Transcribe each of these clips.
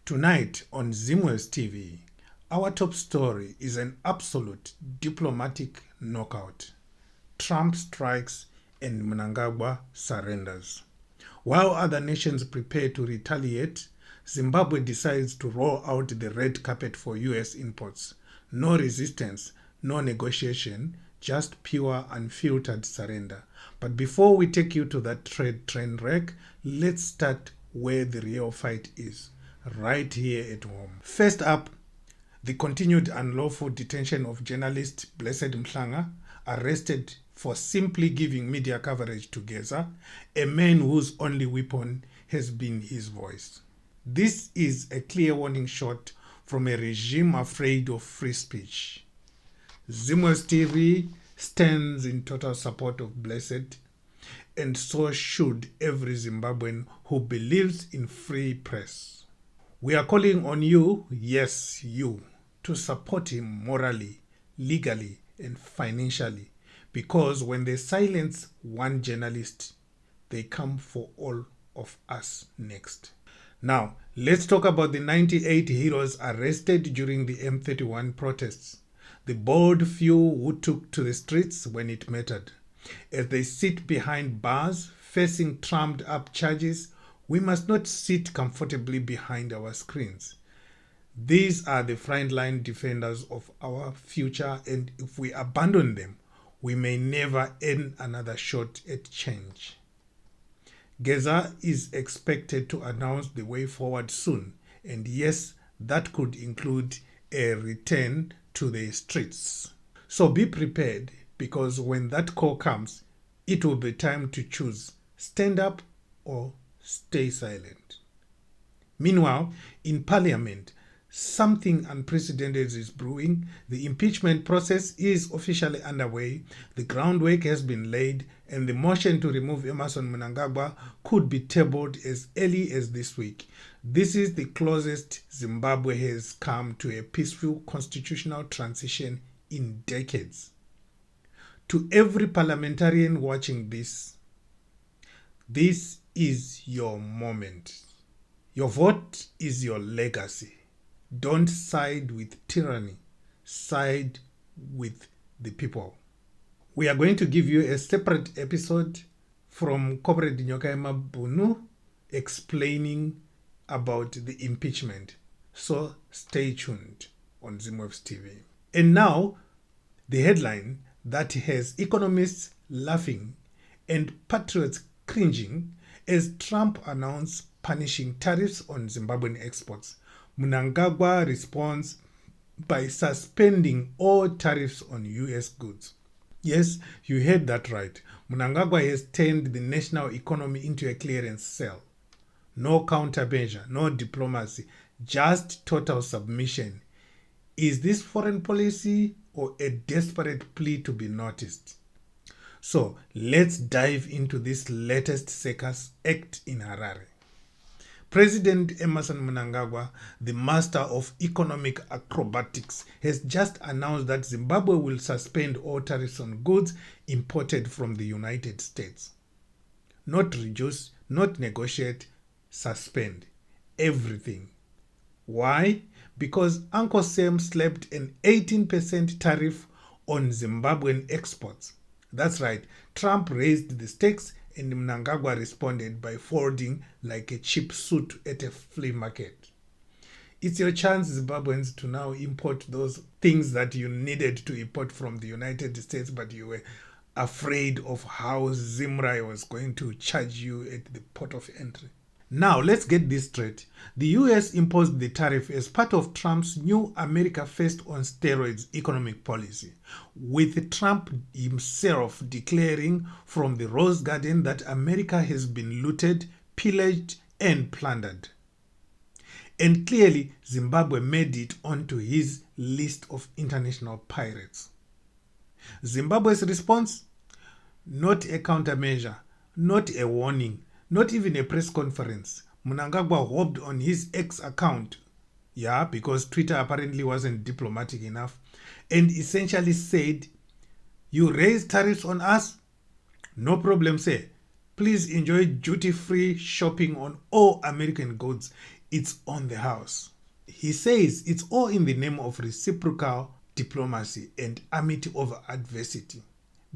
Tonight on Zimwaves TV, our top story is an absolute diplomatic knockout. Trump strikes and Mnangagwa surrenders. While other nations prepare to retaliate, Zimbabwe decides to roll out the red carpet for US imports. No resistance, no negotiation, just pure unfiltered surrender. But before we take you to that trade train wreck, let's start where the real fight is. Right here at home. First up, the continued unlawful detention of journalist Blessed Mhlanga, arrested for simply giving media coverage to Geza, a man whose only weapon has been his voice. This is a clear warning shot from a regime afraid of free speech. Zimwaves TV stands in total support of Blessed, and so should every Zimbabwean who believes in free press. We are calling on you, yes, you, to support him morally, legally, and financially, because when they silence one journalist, they come for all of us next. Now, let's talk about the 98 heroes arrested during the M31 protests, the bold few who took to the streets when it mattered. As they sit behind bars, facing trumped-up charges, we must not sit comfortably behind our screens. These are the frontline defenders of our future, and if we abandon them, we may never earn another shot at change. Geza is expected to announce the way forward soon, and yes, that could include a return to the streets. So be prepared, because when that call comes, it will be time to choose stand up or stay silent. Meanwhile, in Parliament, something unprecedented is brewing. The impeachment process is officially underway. The groundwork has been laid, and the motion to remove Emmerson Mnangagwa could be tabled as early as this week. This is the closest Zimbabwe has come to a peaceful constitutional transition in decades. To every parliamentarian watching this is your moment. Your vote is your legacy. Don't side with tyranny. Side with the people. We are going to give you a separate episode from Comrade Nyokaima Bunu explaining about the impeachment. So stay tuned on Zimwaves TV. And now, the headline that has economists laughing and patriots cringing as Trump announced punishing tariffs on Zimbabwean exports. Mnangagwa responds by suspending all tariffs on US goods. Yes, you heard that right. Mnangagwa has turned the national economy into a clearance cell. No countermeasure, no diplomacy, just total submission. Is this foreign policy or a desperate plea to be noticed? So let's dive into this latest circus act in Harare. President Emmerson Mnangagwa, the master of economic acrobatics, has just announced that Zimbabwe will suspend all tariffs on goods imported from the United States. Not reduce, not negotiate, suspend everything. Why? Because Uncle Sam slapped an 18% tariff on Zimbabwean exports. That's right, Trump raised the stakes and Mnangagwa responded by folding like a cheap suit at a flea market. It's your chance, Zimbabweans, to now import those things that you needed to import from the United States, but you were afraid of how Zimrai was going to charge you at the port of entry. Now, let's get this straight. The US imposed the tariff as part of Trump's new America First on steroids economic policy, with Trump himself declaring from the Rose Garden that America has been looted, pillaged, and plundered. And clearly, Zimbabwe made it onto his list of international pirates. Zimbabwe's response? Not a countermeasure, not a warning, not even a press conference. Mnangagwa hopped on his X account, because Twitter apparently wasn't diplomatic enough, and essentially said, "You raise tariffs on us? No problem, sir. Please enjoy duty-free shopping on all American goods. it's on the house. He says it's all in the name of reciprocal diplomacy and amity over adversity.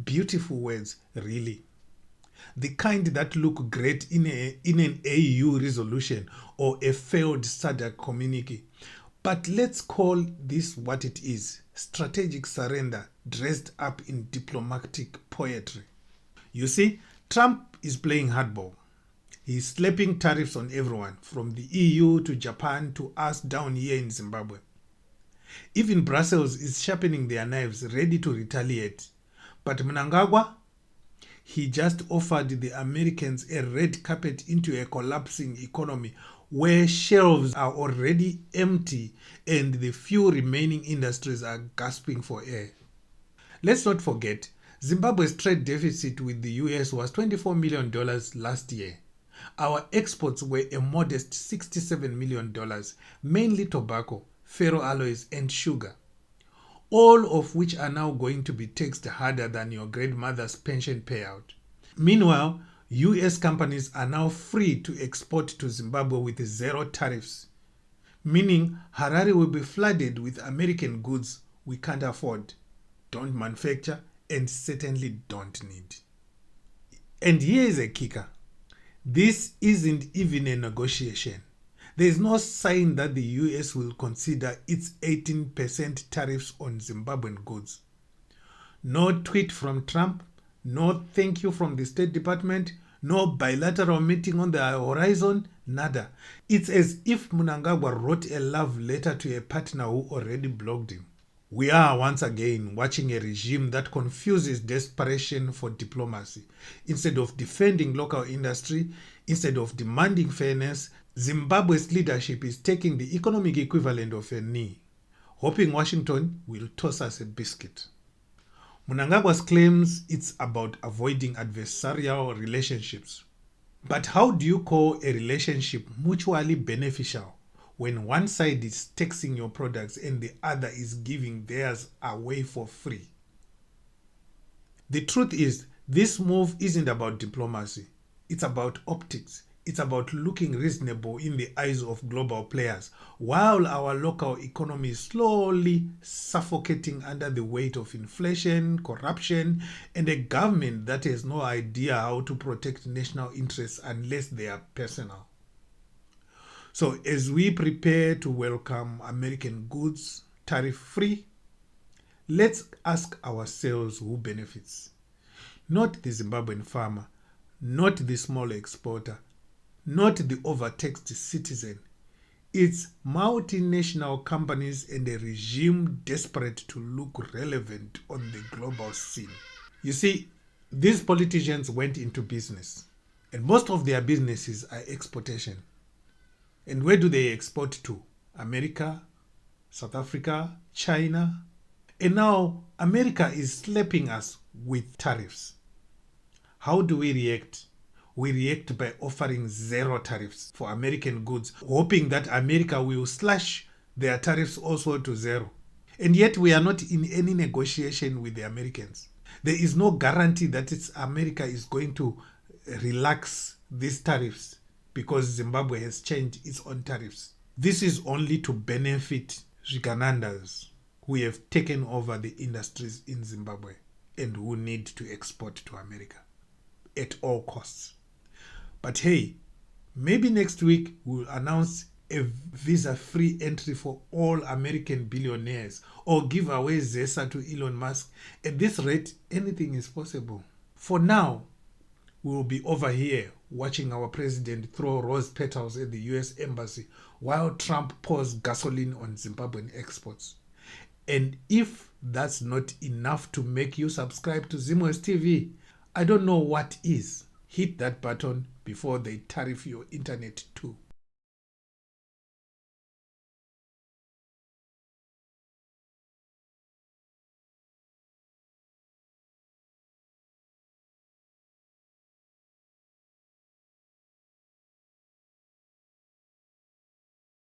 Beautiful words, really. The kind that look great in an AU resolution or a failed SADC communique. But let's call this what it is: strategic surrender dressed up in diplomatic poetry. You see, Trump is playing hardball. He's slapping tariffs on everyone, from the EU to Japan to us down here in Zimbabwe. Even Brussels is sharpening their knives, ready to retaliate. But Mnangagwa, he just offered the Americans a red carpet into a collapsing economy where shelves are already empty and the few remaining industries are gasping for air. Let's not forget, Zimbabwe's trade deficit with the US was $24 million last year. Our exports were a modest $67 million, mainly tobacco, ferroalloys, and sugar, all of which are now going to be taxed harder than your grandmother's pension payout. Meanwhile, US companies are now free to export to Zimbabwe with zero tariffs, meaning Harare will be flooded with American goods we can't afford, don't manufacture, and certainly don't need. And here is a kicker. This isn't even a negotiation. There is no sign that the US will consider its 18% tariffs on Zimbabwean goods. No tweet from Trump, no thank you from the State Department, no bilateral meeting on the horizon, nada. It's as if Mnangagwa wrote a love letter to a partner who already blocked him. We are once again watching a regime that confuses desperation for diplomacy. Instead of defending local industry, instead of demanding fairness, Zimbabwe's leadership is taking the economic equivalent of a knee, hoping Washington will toss us a biscuit. Mnangagwa claims it's about avoiding adversarial relationships. But how do you call a relationship mutually beneficial when one side is taxing your products and the other is giving theirs away for free? The truth is, this move isn't about diplomacy. It's about optics. It's about looking reasonable in the eyes of global players, while our local economy is slowly suffocating under the weight of inflation, corruption, and a government that has no idea how to protect national interests unless they are personal. So as we prepare to welcome American goods tariff-free, let's ask ourselves who benefits. Not the Zimbabwean farmer, not the small exporter, not the overtaxed citizen. It's multinational companies and a regime desperate to look relevant on the global scene. You see, these politicians went into business, and most of their businesses are exportation. And where do they export to? America, South Africa, China. And now America is slapping us with tariffs. How do we react? We react by offering zero tariffs for American goods, hoping that America will slash their tariffs also to zero. And yet we are not in any negotiation with the Americans. There is no guarantee that America is going to relax these tariffs because Zimbabwe has changed its own tariffs. This is only to benefit Shiganandas who have taken over the industries in Zimbabwe and who need to export to America at all costs. But hey, maybe next week we'll announce a visa-free entry for all American billionaires or give away ZESA to Elon Musk. At this rate, anything is possible. For now, we will be over here watching our president throw rose petals at the US embassy while Trump pours gasoline on Zimbabwean exports. And if that's not enough to make you subscribe to Zimwaves TV, I don't know what is. Hit that button before they tariff your internet too.